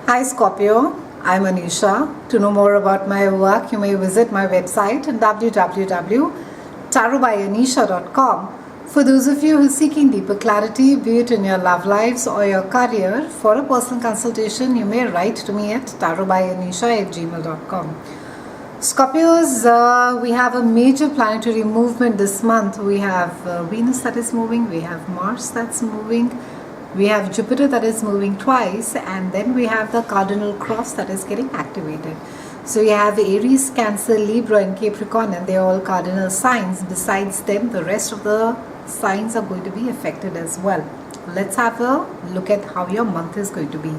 Hi Scorpio, I'm Anisha. To know more about my work, you may visit my website at www.tarotbyanisha.com. For those of you who are seeking deeper clarity, be it in your love lives or your career, for a personal consultation, you may write to me at tarotbyanisha@gmail.com. Scorpios, we have a major planetary movement this month. We have Venus that is moving, we have Mars that's moving, we have Jupiter that is moving twice, and then we have the cardinal cross that is getting activated. So you have Aries, Cancer, Libra, and Capricorn, and they are all cardinal signs. Besides them, the rest of the signs are going to be affected as well. Let's have a look at how your month is going to be.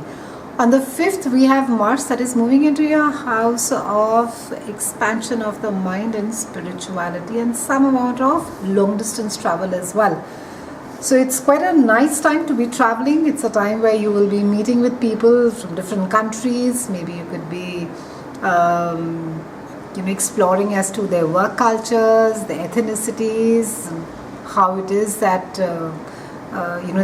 On the 5th, we have Mars that is moving into your house of expansion of the mind and spirituality, and some amount of long distance travel as well. So it's quite a nice time to be traveling. It's a time where you will be meeting with people from different countries. Maybe you could be exploring as to their work cultures, their ethnicities, how it is that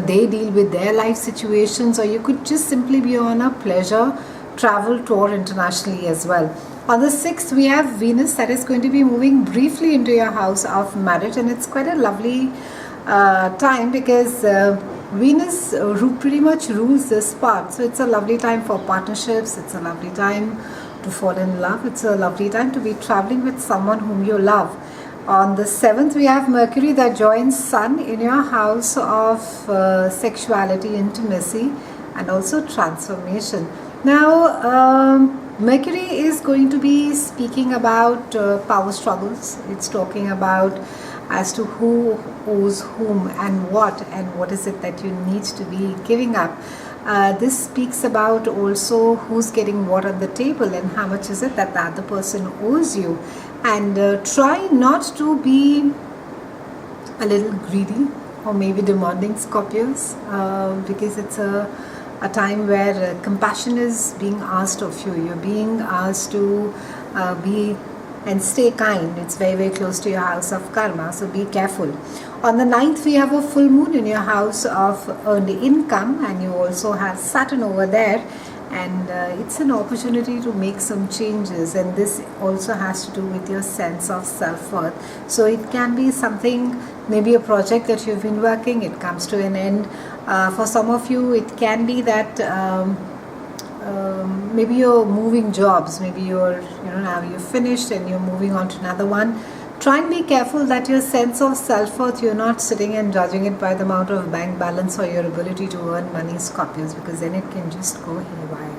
they deal with their life situations, or you could just simply be on a pleasure travel tour internationally as well. On the 6th, we have Venus that is going to be moving briefly into your house of marriage, and it's quite a lovely time because Venus pretty much rules this part. So it's a lovely time for partnerships, it's a lovely time to fall in love, it's a lovely time to be traveling with someone whom you love. On the 7th, we have Mercury that joins Sun in your house of sexuality, intimacy, and also transformation. Now, Mercury is going to be speaking about power struggles. It's talking about as to who owes whom and what is it that you need to be giving up. This speaks about also who's getting what on the table and how much is it that the other person owes you. And try not to be a little greedy or maybe demanding, Scorpios, because it's a time where compassion is being asked of you. You're being asked to be and stay kind. It's very, very close to your house of karma, so be careful. On the 9th, we have a full moon in your house of earned income, and you also have Saturn over there, and it's an opportunity to make some changes, and this also has to do with your sense of self-worth. So it can be something, maybe a project that you've been working, it comes to an end. For some of you, it can be that maybe you're moving jobs, maybe now you're finished and you're moving on to another one. Try and be careful that your sense of self-worth, you're not sitting and judging it by the amount of bank balance or your ability to earn money, Scorpios, because then it can just go haywire.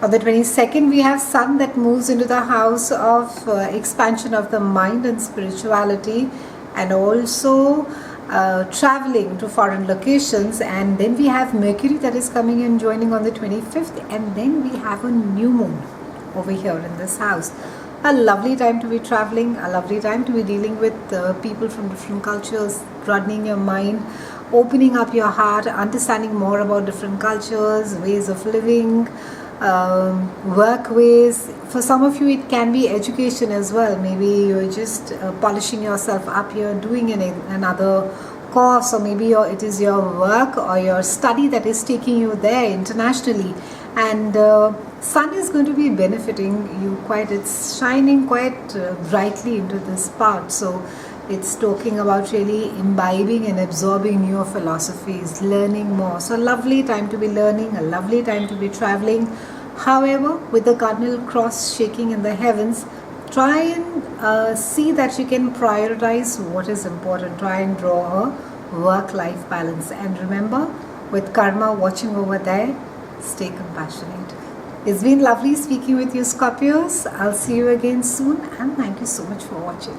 On the 22nd, we have Sun that moves into the house of expansion of the mind and spirituality, and also traveling to foreign locations. And then we have Mercury that is coming and joining on the 25th, and then we have a new moon over here in this house. A lovely time to be traveling, a lovely time to be dealing with people from different cultures, broadening your mind, opening up your heart, understanding more about different cultures, ways of living, work ways. For some of you, it can be education as well. Maybe you're just polishing yourself up, you're doing another course, or maybe it is your work or your study that is taking you there internationally. And Sun is going to be benefiting you quite. It's shining quite brightly into this part. So it's talking about really imbibing and absorbing newer philosophies, learning more. So a lovely time to be learning, a lovely time to be traveling. However, with the cardinal cross shaking in the heavens, try and see that you can prioritize what is important. Try and draw a work-life balance. And remember, with karma watching over there, stay compassionate. It's been lovely speaking with you, Scorpios. I'll see you again soon, and thank you so much for watching.